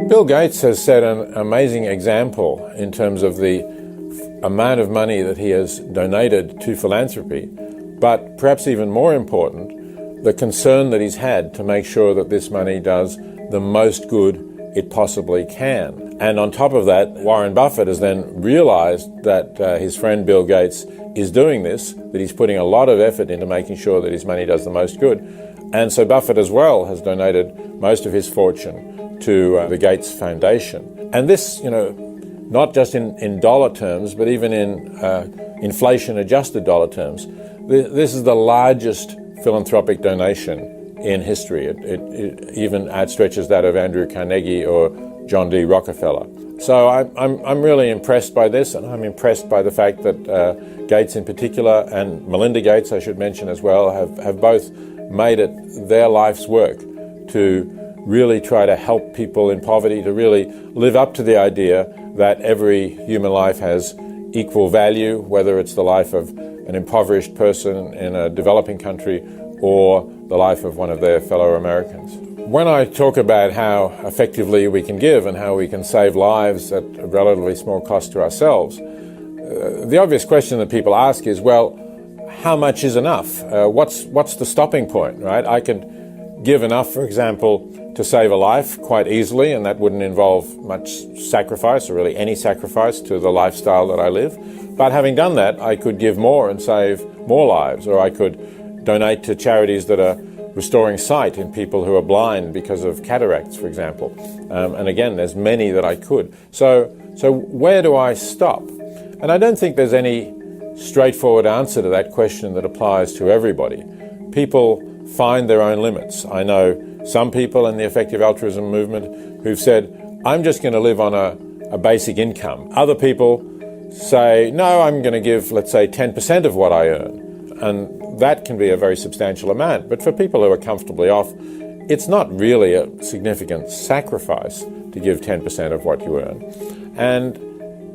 Bill Gates has set an amazing example in terms of the amount of money that he has donated to philanthropy, but perhaps even more important, the concern that he's had to make sure that this money does the most good it possibly can. And on top of that, Warren Buffett has then realized that his friend Bill Gates is doing this, that he's putting a lot of effort into making sure that his money does the most good. And so Buffett as well has donated most of his fortune to the Gates Foundation. And this, not just in dollar terms, but even in inflation-adjusted dollar terms, this is the largest philanthropic donation in history. It even outstretches that of Andrew Carnegie or John D. Rockefeller. So I'm really impressed by this, and I'm impressed by the fact that Gates in particular, and Melinda Gates I should mention as well, have both made it their life's work to really try to help people in poverty, to really live up to the idea that every human life has equal value, whether it's the life of an impoverished person in a developing country or the life of one of their fellow Americans. When I talk about how effectively we can give and how we can save lives at a relatively small cost to ourselves, the obvious question that people ask is, well, how much is enough? What's the stopping point, right? I could give enough, for example, to save a life quite easily, and that wouldn't involve much sacrifice, or really any sacrifice to the lifestyle that I live. But having done that, I could give more and save more lives, or I could donate to charities that are restoring sight in people who are blind because of cataracts, for example. And again, there's many that I could. So where do I stop? And I don't think there's any straightforward answer to that question that applies to everybody. People find their own limits. I know some people in the effective altruism movement who've said, I'm just going to live on a basic income. Other people say, no, I'm going to give, let's say, 10% of what I earn. And that can be a very substantial amount. But for people who are comfortably off, it's not really a significant sacrifice to give 10% of what you earn. And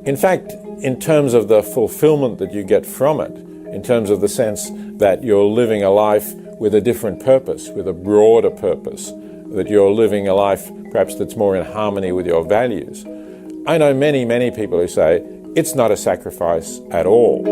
in fact, in terms of the fulfillment that you get from it, in terms of the sense that you're living a life with a different purpose, with a broader purpose, that you're living a life perhaps that's more in harmony with your values. I know many, many people who say it's not a sacrifice at all.